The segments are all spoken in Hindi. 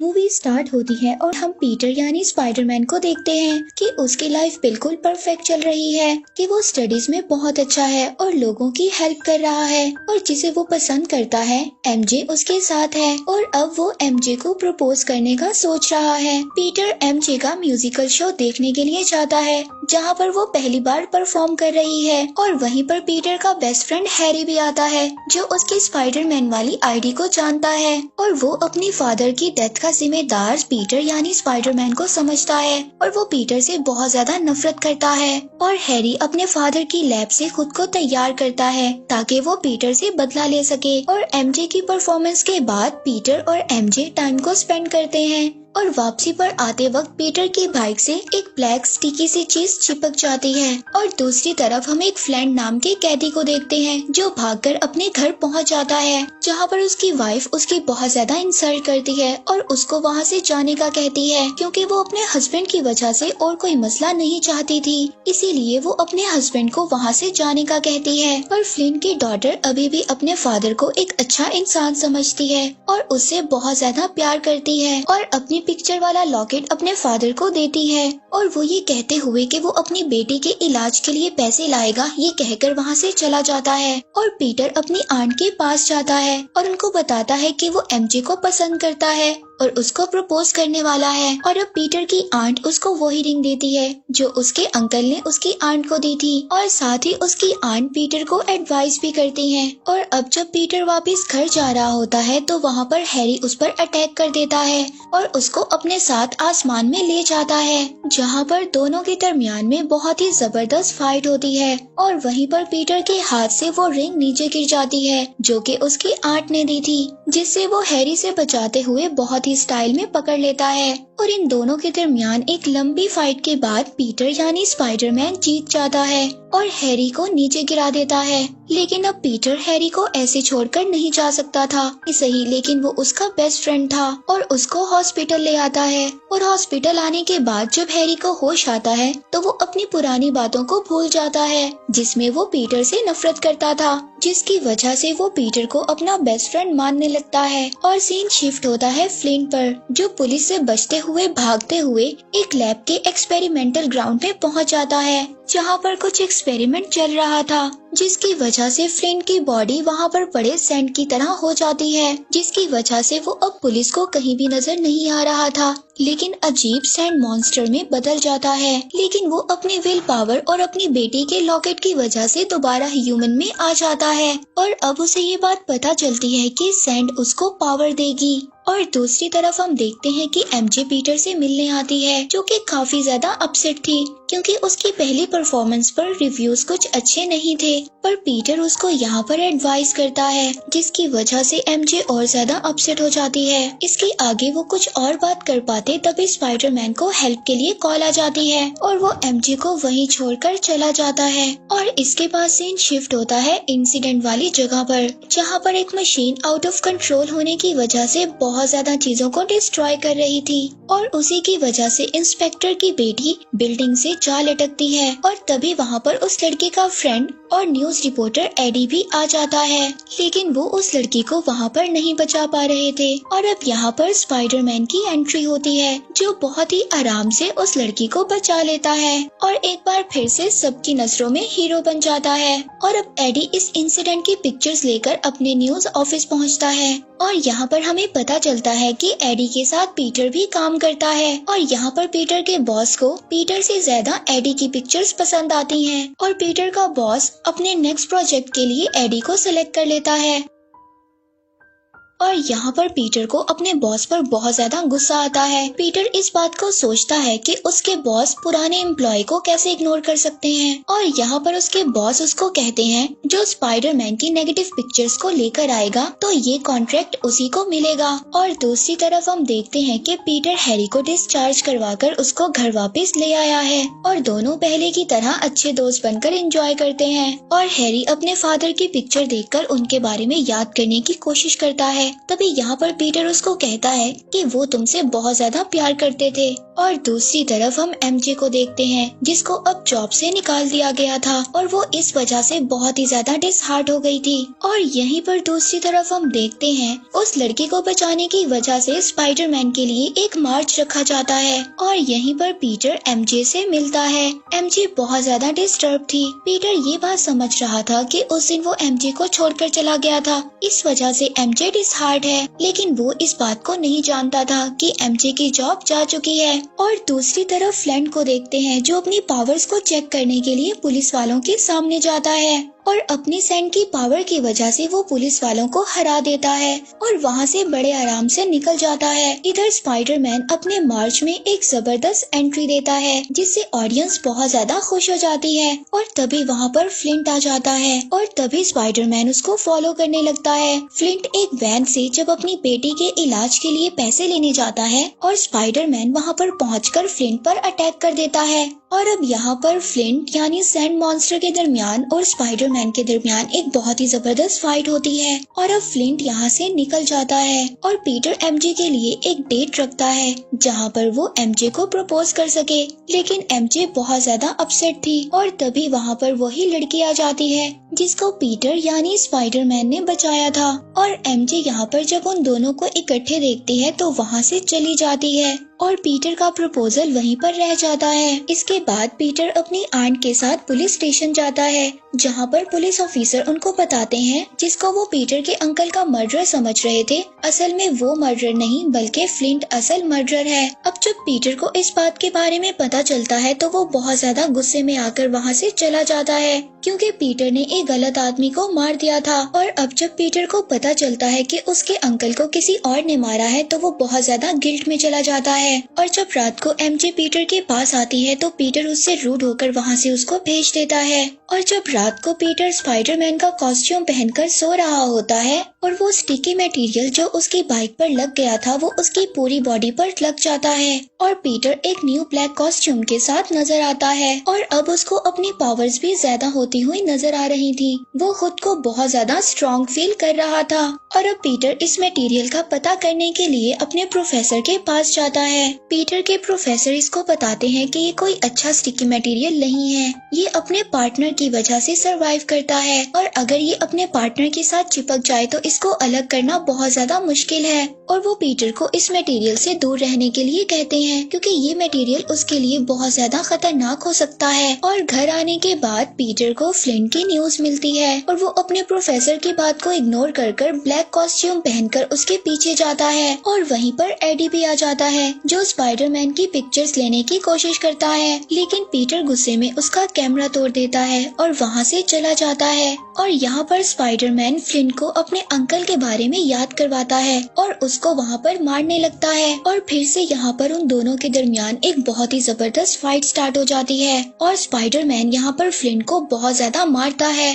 मूवी स्टार्ट होती है और हम पीटर यानी स्पाइडरमैन को देखते हैं कि उसकी लाइफ बिल्कुल परफेक्ट चल रही है, कि वो स्टडीज में बहुत अच्छा है और लोगों की हेल्प कर रहा है और जिसे वो पसंद करता है एमजे उसके साथ है और अब वो एमजे को प्रपोज करने का सोच रहा है। पीटर एमजे का म्यूजिकल शो देखने के लिए जाता है जहाँ पर वो पहली बार परफॉर्म कर रही है और वहीं पर पीटर का बेस्ट फ्रेंड हैरी भी आता है जो उसकी स्पाइडरमैन वाली आईडी को जानता है और वो अपनी फादर की डेथ का जिम्मेदार पीटर यानी स्पाइडरमैन को समझता है और वो पीटर से बहुत ज्यादा नफरत करता है। और हैरी अपने फादर की लैब से खुद को तैयार करता है ताकि वो पीटर से बदला ले सके। और एमजे की परफॉर्मेंस के बाद पीटर और एमजे टाइम को स्पेंड करते हैं और वापसी पर आते वक्त पीटर की बाइक से एक ब्लैक स्टिकी सी चीज चिपक जाती है और दूसरी तरफ हम एक फ्लैंड नाम के कैदी को देखते हैं जो भागकर अपने घर पहुंच जाता है जहां पर उसकी वाइफ उसकी बहुत ज्यादा इंसल्ट करती है और उसको वहां से जाने का कहती है क्योंकि वो अपने हस्बैंड की वजह से और कोई मसला नहीं चाहती थी, इसीलिए वो अपने हस्बैंड को वहां से जाने का कहती है। और फ्लिंट की डॉटर अभी भी अपने फादर को एक अच्छा इंसान समझती है और उससे बहुत ज्यादा प्यार करती है और अपनी पिक्चर वाला लॉकेट अपने फादर को देती है और वो ये कहते हुए कि वो अपनी बेटी के इलाज के लिए पैसे लाएगा ये कहकर वहाँ से चला जाता है। और पीटर अपनी आंट के पास जाता है और उनको बताता है कि वो एमजे को पसंद करता है और उसको प्रपोज करने वाला है। और अब पीटर की आंट उसको वही रिंग देती है जो उसके अंकल ने उसकी आंट को दी थी और साथ ही उसकी आंट पीटर को एडवाइस भी करती है। और अब जब पीटर वापस घर जा रहा होता है तो वहाँ पर हैरी उस पर अटैक कर देता है और उसको अपने साथ आसमान में ले जाता है जहाँ पर दोनों के दरमियान में बहुत ही जबरदस्त फाइट होती है। और वहीं पर पीटर के हाथ से वो रिंग नीचे गिर जाती है जो कि उसकी आंट ने दी थी, जिससे वो हैरी से बचाते हुए बहुत ही स्टाइल में पकड़ लेता है। और इन दोनों के दरमियान एक लंबी फाइट के बाद पीटर यानी स्पाइडरमैन जीत जाता है और हैरी को नीचे गिरा देता है। लेकिन अब पीटर हैरी को ऐसे छोड़कर नहीं जा सकता था, सही, लेकिन वो उसका बेस्ट फ्रेंड था और उसको हॉस्पिटल ले आता है। और हॉस्पिटल आने के बाद जब हैरी को होश आता है तो वो अपनी पुरानी बातों को भूल जाता है जिसमें वो पीटर से नफरत करता था, जिसकी वजह से वो पीटर को अपना बेस्ट फ्रेंड मानने लगता है। और सीन शिफ्ट होता है फ्लिंट पर जो पुलिस से बचते हुए भागते हुए एक लैब के एक्सपेरिमेंटल ग्राउंड में पहुंच जाता है जहां पर कुछ एक्सपेरिमेंट चल रहा था, जिसकी वजह से फ्लिंट की बॉडी वहां पर पड़े सैंड की तरह हो जाती है, जिसकी वजह से वो अब पुलिस को कहीं भी नजर नहीं आ रहा था लेकिन अजीब सैंड मॉन्स्टर में बदल जाता है। लेकिन वो अपनी विल पावर और अपनी बेटी के लॉकेट की वजह से दोबारा ह्यूमन में आ जाता है और अब उसे ये बात पता चलती है कि सैंड उसको पावर देगी। और दूसरी तरफ हम देखते हैं कि एमजे पीटर से मिलने आती है जो कि काफी ज्यादा अपसेट थी क्योंकि उसकी पहली परफॉर्मेंस पर रिव्यूज कुछ अच्छे नहीं थे, पर पीटर उसको यहाँ पर एडवाइस करता है जिसकी वजह से एमजे और ज्यादा अपसेट हो जाती है। इसके आगे वो कुछ और बात कर पाते तभी स्पाइडरमैन को हेल्प के लिए कॉल आ जाती है और वो एमजे को वहीं छोड़कर चला जाता है। और इसके बाद सीन शिफ्ट होता है इंसिडेंट वाली जगह पर जहाँ पर एक मशीन आउट ऑफ कंट्रोल होने की वजह से बहुत ज्यादा चीजों को डिस्ट्रॉय कर रही थी और उसी की वजह से इंस्पेक्टर की बेटी बिल्डिंग से जा लटकती है। और तभी वहाँ पर उस लड़की का फ्रेंड और न्यूज रिपोर्टर एडी भी आ जाता है, लेकिन वो उस लड़की को वहाँ पर नहीं बचा पा रहे थे। और अब यहाँ पर स्पाइडरमैन की एंट्री होती है जो बहुत ही आराम से उस लड़की को बचा लेता है और एक बार फिर से सबकी नजरों में हीरो बन जाता है। और अब एडी इस इंसिडेंट की पिक्चर्स लेकर अपने न्यूज ऑफिस पहुँचता है और यहाँ पर हमें पता चलता है कि एडी के साथ पीटर भी काम करता है और यहाँ पर पीटर के बॉस को पीटर से ज्यादा एडी की पिक्चर्स पसंद आती हैं और पीटर का बॉस अपने नेक्स्ट प्रोजेक्ट के लिए एडी को सिलेक्ट कर लेता है। और यहाँ पर पीटर को अपने बॉस पर बहुत ज्यादा गुस्सा आता है। पीटर इस बात को सोचता है कि उसके बॉस पुराने एम्प्लॉय को कैसे इग्नोर कर सकते हैं और यहाँ पर उसके बॉस उसको कहते हैं जो स्पाइडरमैन की नेगेटिव पिक्चर्स को लेकर आएगा तो ये कॉन्ट्रैक्ट उसी को मिलेगा। और दूसरी तरफ हम देखते हैं कि पीटर हैरी को डिस्चार्ज करवाकर उसको घर वापस ले आया है और दोनों पहले की तरह अच्छे दोस्त बनकर एंजॉय करते हैं। और हैरी अपने फादर की पिक्चर देखकर उनके बारे में याद करने की कोशिश करता है तभी यहाँ पर पीटर उसको कहता है कि वो तुमसे बहुत ज्यादा प्यार करते थे। और दूसरी तरफ हम एमजे को देखते हैं जिसको अब जॉब से निकाल दिया गया था और वो इस वजह से बहुत ही ज्यादा डिसहार्ट हो गई थी। और यहीं पर दूसरी तरफ हम देखते हैं उस लड़की को बचाने की वजह से स्पाइडरमैन के लिए एक मार्च रखा जाता है और यहीं पर पीटर एमजे से मिलता है। एमजे बहुत ज्यादा डिस्टर्ब थी। पीटर ये बात समझ रहा था कि उस दिन वो एमजे को छोड़कर चला गया था, इस वजह से एमजे डिसहार्ट है, लेकिन वो इस बात को नहीं जानता था कि एमजे की जॉब जा चुकी है। और दूसरी तरफ फ्लिंट को देखते हैं जो अपनी पावर्स को चेक करने के लिए पुलिस वालों के सामने जाता है और अपनी सैंड की पावर की वजह से वो पुलिस वालों को हरा देता है और वहाँ से बड़े आराम से निकल जाता है। इधर स्पाइडरमैन अपने मार्च में एक जबरदस्त एंट्री देता है जिससे ऑडियंस बहुत ज्यादा खुश हो जाती है और तभी वहाँ पर फ्लिंट आ जाता है और तभी स्पाइडरमैन उसको फॉलो करने लगता है। फ्लिंट एक वैन से जब अपनी बेटी के इलाज के लिए पैसे लेने जाता है और स्पाइडरमैन वहाँ पर पहुंचकर फ्लिंट पर अटैक कर देता है। और अब यहाँ पर फ्लिंट यानी सैंड मॉन्स्टर के दरमियान और स्पाइडरमैन के दरमियान एक बहुत ही जबरदस्त फाइट होती है और अब फ्लिंट यहाँ से निकल जाता है और पीटर एमजे के लिए एक डेट रखता है जहाँ पर वो एमजे को प्रपोज कर सके, लेकिन एमजे बहुत ज्यादा अपसेट थी और तभी वहाँ पर वही लड़की आ जाती है जिसको पीटर यानी स्पाइडरमैन ने बचाया था। और एमजे यहाँ पर जब उन दोनों को इकट्ठे देखती है तो वहाँ से चली जाती है और पीटर का प्रपोजल वहीं पर रह जाता है। इसके बाद पीटर अपनी आंट के साथ पुलिस स्टेशन जाता है जहाँ पर पुलिस ऑफिसर उनको बताते हैं जिसको वो पीटर के अंकल का मर्डर समझ रहे थे, असल में वो मर्डर नहीं बल्कि फ्लिंट असल मर्डर है। अब जब पीटर को इस बात के बारे में पता चलता है तो वो बहुत ज्यादा गुस्से में आकर वहाँ से चला जाता है क्योंकि पीटर ने एक गलत आदमी को मार दिया था। और अब जब पीटर को पता चलता है कि उसके अंकल को किसी और ने मारा है तो वो बहुत ज्यादा गिल्ट में चला जाता है। और जब रात को एमजे पीटर के पास आती है तो पीटर उससे रूड होकर वहाँ से उसको भेज देता है। और जब रात को पीटर स्पाइडरमैन का कॉस्ट्यूम पहनकर सो रहा होता है और वो स्टिकी मटेरियल जो उसकी बाइक पर लग गया था वो उसकी पूरी बॉडी पर लग जाता है और पीटर एक न्यू ब्लैक कॉस्ट्यूम के साथ नजर आता है और अब उसको अपनी पावर्स भी ज्यादा होती हुई नजर आ रही थी। वो खुद को बहुत ज्यादा स्ट्रॉन्ग फील कर रहा था और अब पीटर इस मटेरियल का पता करने के लिए अपने प्रोफेसर के पास जाता है। पीटर के प्रोफेसर इसको बताते हैं कि ये कोई अच्छा स्टिकी मटेरियल नहीं है, ये अपने पार्टनर की वजह से सरवाइव करता है और अगर ये अपने पार्टनर के साथ चिपक जाए तो इसको अलग करना बहुत ज्यादा मुश्किल है। और वो पीटर को इस मटेरियल से दूर रहने के लिए कहते हैं क्योंकि ये मटेरियल उसके लिए बहुत ज्यादा खतरनाक हो सकता है। और घर आने के बाद पीटर को फ्लिंट की न्यूज मिलती है और वो अपने प्रोफेसर की बात को इग्नोर कर ब्लैक कॉस्ट्यूम पहनकर उसके पीछे जाता है और वहीं पर एडी भी आ जाता है जो स्पाइडरमैन की पिक्चर्स लेने की कोशिश करता है, लेकिन पीटर गुस्से में उसका कैमरा तोड़ देता है और वहाँ से चला जाता है। और यहाँ पर स्पाइडरमैन फ्लिंट को अपने अंकल के बारे में याद करवाता है और उसको वहाँ पर मारने लगता है और फिर से यहाँ पर उन दोनों के दरमियान एक बहुत ही जबरदस्त फाइट स्टार्ट हो जाती है और स्पाइडरमैन यहाँ पर फ्लिंट को बहुत ज्यादा मारता है।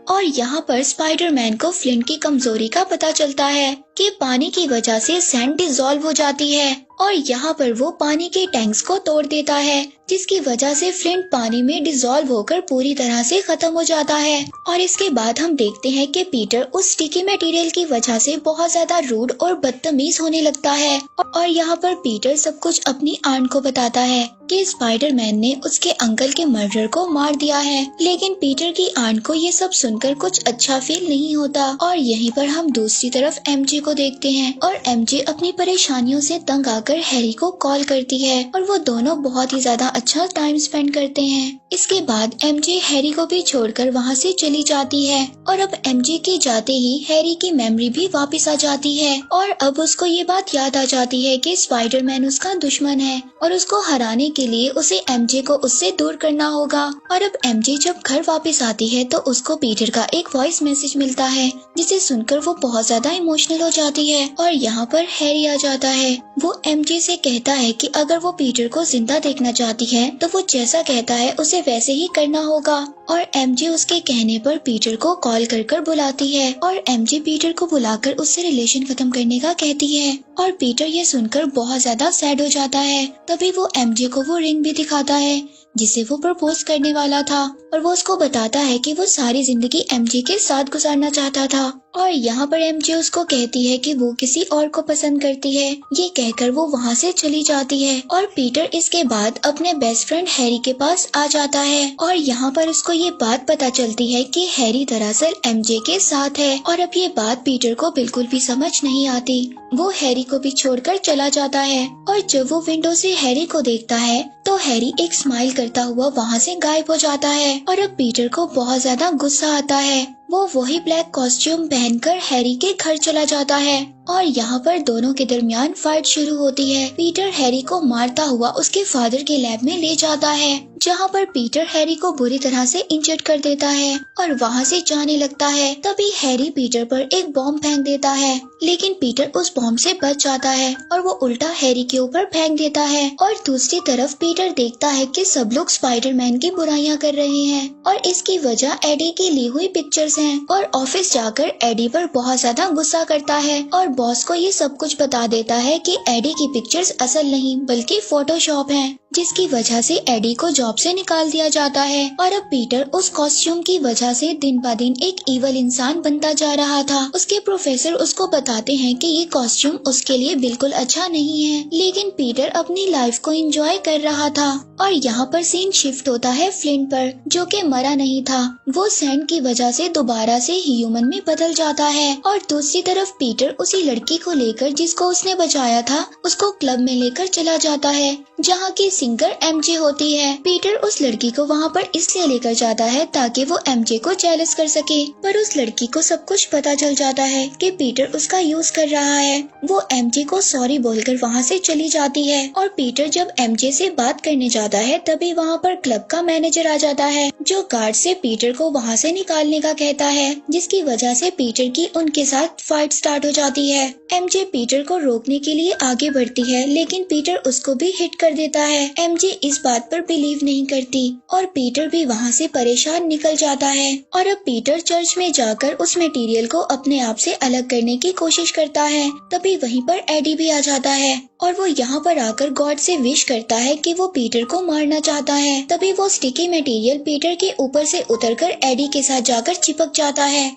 और यहाँ पर स्पाइडरमैन को फ्लिंट की कमजोरी का पता चलता है कि पानी की वजह से सैंड डिसॉल्व हो जाती है और यहाँ पर वो पानी के टैंक्स को तोड़ देता है जिसकी वजह से फ्लिंट पानी में डिसॉल्व होकर पूरी तरह से खत्म हो जाता है। और इसके बाद हम देखते हैं कि पीटर उस स्टिकी मटेरियल की वजह से बहुत ज्यादा रूड और बदतमीज होने लगता है और यहाँ पर पीटर सब कुछ अपनी आंट को बताता है कि स्पाइडरमैन ने उसके अंकल के मर्डर को मार दिया है, लेकिन पीटर की आंट को ये सब सुनकर कुछ अच्छा फील नहीं होता। और यहीं पर हम दूसरी तरफ एमजे को देखते हैं और एमजे अपनी परेशानियों से तंग आकर हैरी को कॉल करती है और वो दोनों बहुत ही ज्यादा अच्छा टाइम स्पेंड करते हैं। इसके बाद एमजे हैरी को भी छोड़कर वहाँ से चली जाती है और अब एमजे के जाते ही हैरी की मेमोरी भी वापस आ जाती है और अब उसको ये बात याद आ जाती है कि स्पाइडरमैन उसका दुश्मन है और उसको हराने के लिए उसे एमजे को उससे दूर करना होगा। और अब एमजे जब घर वापस आती है तो उसको पीटर का एक वॉइस मैसेज मिलता है जिसे सुनकर वो बहुत ज्यादा इमोशनल हो जाती है और यहाँ पर हैरी आ जाता है। वो एमजे से कहता है कि अगर वो पीटर को जिंदा देखना चाहती है तो वो जैसा कहता है उसे वैसे ही करना होगा। और एमजे उसके कहने पर पीटर को कॉल कर बुलाती है और एमजे पीटर को बुलाकर उससे रिलेशन खत्म करने का कहती है और पीटर ये सुनकर बहुत ज्यादा सैड हो जाता है। तभी वो एमजे को वो रिंग भी दिखाता है जिसे वो प्रपोज करने वाला था और वो उसको बताता है कि वो सारी जिंदगी एमजे के साथ गुजारना चाहता था। और यहाँ पर एमजे उसको कहती है कि वो किसी और को पसंद करती है। ये कहकर वो वहाँ से चली जाती है और पीटर इसके बाद अपने बेस्ट फ्रेंड हैरी के पास आ जाता है और यहाँ पर उसको ये बात पता चलती है कि हैरी दरअसल एमजे के साथ है और अब ये बात पीटर को बिल्कुल भी समझ नहीं आती। वो हैरी को भी छोड़कर चला जाता है और जब वो विंडो से हैरी को देखता है तो हैरी एक स्माइल करता हुआ वहाँ से गायब हो जाता है और अब पीटर को बहुत ज्यादा गुस्सा आता है। वो वही ब्लैक कॉस्ट्यूम पहनकर हैरी के घर चला जाता है और यहाँ पर दोनों के दरमियान फाइट शुरू होती है। पीटर हैरी को मारता हुआ उसके फादर के लैब में ले जाता है जहाँ पर पीटर हैरी को बुरी तरह से इंजर्ड कर देता है और वहाँ से जाने लगता है। तभी हैरी पीटर पर एक बॉम्ब फेंक देता है लेकिन पीटर उस बॉम्ब से बच जाता है और वो उल्टा हैरी के ऊपर फेंक देता है और दूसरी तरफ पीटर देखता है कि सब लोग स्पाइडरमैन की बुराइयां कर रहे हैं और इसकी वजह एडी की ली हुई पिक्चर्स हैं और ऑफिस जाकर एडी पर बहुत ज्यादा गुस्सा करता है और बॉस को ये सब कुछ बता देता है कि एडी की पिक्चर्स असल नहीं बल्कि फोटोशॉप हैं, जिसकी वजह से एडी को जॉब से निकाल दिया जाता है। और अब पीटर उस कॉस्ट्यूम की वजह से दिन ब दिन एक इवल इंसान बनता जा रहा था। उसके प्रोफेसर उसको बताते हैं कि ये कॉस्ट्यूम उसके लिए बिल्कुल अच्छा नहीं है, लेकिन पीटर अपनी लाइफ को एंजॉय कर रहा था। और यहाँ पर सीन शिफ्ट होता है फ्लिंट पर, जो कि मरा नहीं था। वो सैंड की वजह से दोबारा से ह्यूमन में बदल जाता है और दूसरी तरफ पीटर उसी लड़की को लेकर जिसको उसने बचाया था उसको क्लब में लेकर चला जाता है जहाँ की सिंगर एमजे होती है। पीटर उस लड़की को वहाँ पर इसलिए लेकर जाता है ताकि वो एमजे को जेलस कर सके, पर उस लड़की को सब कुछ पता चल जाता है कि पीटर उसका यूज कर रहा है। वो एमजे को सॉरी बोलकर वहाँ से चली जाती है और पीटर जब एमजे से बात करने जाता है तभी वहाँ पर क्लब का मैनेजर आ जाता है जो गार्ड से पीटर को वहाँ से निकालने का कहता है, जिसकी वजह से पीटर की उनके साथ फाइट स्टार्ट हो जाती है। एमजे पीटर को रोकने के लिए आगे बढ़ती है लेकिन पीटर उसको भी हिट कर देता है। एमजे इस बात पर बिलीव नहीं करती और पीटर भी वहाँ से परेशान निकल जाता है। और अब पीटर चर्च में जाकर उस मटेरियल को अपने आप से अलग करने की कोशिश करता है। तभी वहीं पर एडी भी आ जाता है और वो यहाँ पर आकर गॉड से विश करता है कि वो पीटर को मारना चाहता है। तभी वो स्टिकी मटेरियल पीटर के ऊपर से उतरकर एडी के साथ जाकर चिपक जाता है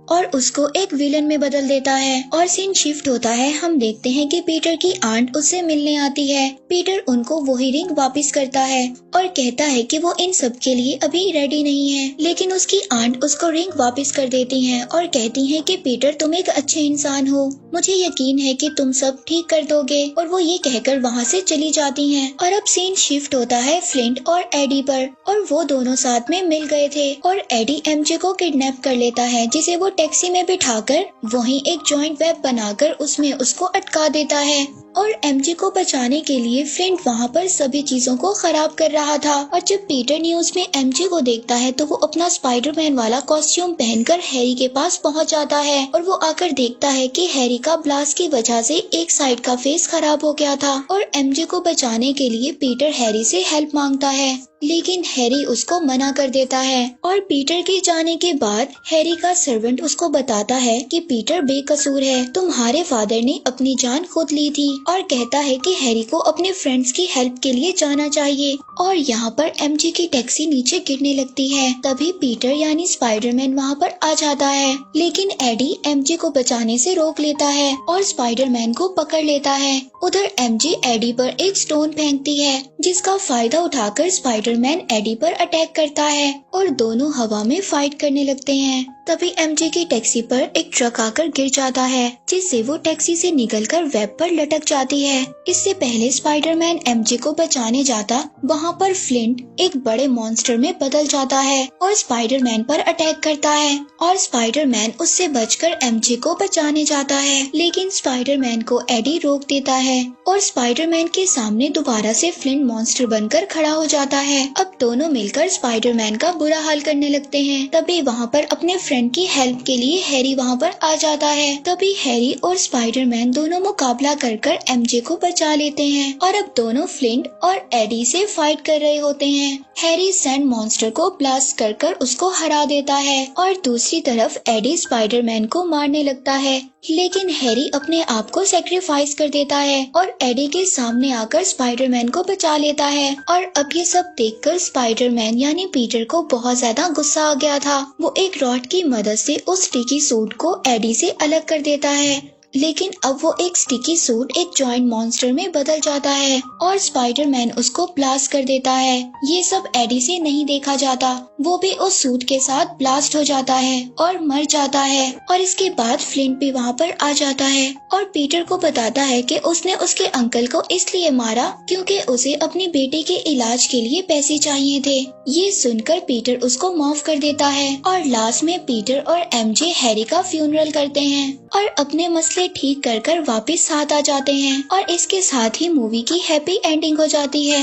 और उसको एक विलन में बदल देता है। और सीन शिफ्ट होता है, हम देखते हैं कि पीटर की आंट उससे मिलने आती है। पीटर उनको वही रिंग वापस करता है और कहता है कि वो इन सब के लिए अभी रेडी नहीं है, लेकिन उसकी आंट उसको रिंग वापस कर देती हैं और कहती हैं कि पीटर तुम एक अच्छे इंसान हो, मुझे यकीन है कि तुम सब ठीक कर दोगे। और वो ये कहकर वहाँ से चली जाती हैं। और अब सीन शिफ्ट होता है फ्लिंट और एडी पर और वो दोनों साथ में मिल गए थे और एडी एमजे को किडनैप कर लेता है जिसे वो टैक्सी में बिठाकर वहीं एक जॉइंट वेब बनाकर उसमें उसको अटका देता है। और एमजे को बचाने के लिए फ्लिंट वहाँ पर सभी चीजों को खराब कर रहा था। और जब पीटर न्यूज में एमजे को देखता है तो वो अपना स्पाइडरमैन वाला कॉस्ट्यूम पहनकर हैरी के पास पहुँच जाता है और वो आकर देखता है कि हैरी का ब्लास्ट की वजह से एक साइड का फेस खराब हो गया था और एमजे को बचाने के लिए पीटर हैरी से हेल्प मांगता है, लेकिन हैरी उसको मना कर देता है। और पीटर के जाने के बाद हैरी का सर्वेंट उसको बताता है कि पीटर बेकसूर है, तुम्हारे फादर ने अपनी जान खुद ली थी और कहता है कि हैरी को अपने फ्रेंड्स की हेल्प के लिए जाना चाहिए। और यहाँ पर एमजे की टैक्सी नीचे गिरने लगती है। तभी पीटर यानी स्पाइडरमैन वहाँ पर आ जाता है, लेकिन एडी एमजे को बचाने से रोक लेता है और स्पाइडरमैन को पकड़ लेता है। उधर एमजे एडी पर एक स्टोन फेंकती है जिसका फायदा उठाकर स्पाइडरमैन एडी पर अटैक करता है और दोनों हवा में फाइट करने लगते हैं। तभी एमजे की टैक्सी पर एक ट्रक आकर गिर जाता है जिससे वो टैक्सी से निकलकर वेब पर लटक जाती है। इससे पहले स्पाइडरमैन एमजे को बचाने जाता वहाँ पर फ्लिंट एक बड़े मॉन्स्टर में बदल जाता है और स्पाइडरमैन पर अटैक करता है और स्पाइडरमैन उससे बचकर एमजे को बचाने जाता है, लेकिन स्पाइडरमैन को एडी रोक देता है और स्पाइडरमैन के सामने दोबारा से फ्लिंट मॉन्स्टर बनकर खड़ा हो जाता है। अब दोनों मिलकर स्पाइडरमैन का बुरा हाल करने लगते हैं। तभी वहाँ पर अपने फ्रेंड की हेल्प के लिए हैरी वहाँ पर आ जाता है। तभी हैरी और स्पाइडरमैन दोनों मुकाबला कर एमजे को बचा लेते हैं और अब दोनों फ्लिंट और एडी से फाइट कर रहे होते हैं। हैरी सैंड मॉन्स्टर को ब्लास्ट कर उसको हरा देता है और दूसरी तरफ एडी स्पाइडरमैन को मारने लगता है, लेकिन हैरी अपने आप को सेक्रीफाइस कर देता है और एडी के सामने आकर स्पाइडरमैन को बचा लेता है। और अब ये सब देखकर स्पाइडरमैन यानी पीटर को बहुत ज्यादा गुस्सा आ गया था। वो एक रॉड की मदद से उस स्टिकी सूट को एडी से अलग कर देता है, लेकिन अब वो एक स्टिकी सूट एक जॉइंट मॉन्स्टर में बदल जाता है और स्पाइडरमैन उसको ब्लास्ट कर देता है। ये सब एडी से नहीं देखा जाता, वो भी उस सूट के साथ ब्लास्ट हो जाता है और मर जाता है। और इसके बाद फ्लिंट भी वहाँ पर आ जाता है और पीटर को बताता है कि उसने उसके अंकल को इसलिए मारा क्योंकि उसे अपनी बेटी के इलाज के लिए पैसे चाहिए थे। ये सुनकर पीटर उसको माफ कर देता है और लास्ट में पीटर और एमजे हैरी का फ्यूनरल करते हैं और अपने मसले ठीक कर वापस साथ आ जाते हैं और इसके साथ ही मूवी की हैप्पी एंडिंग हो जाती है।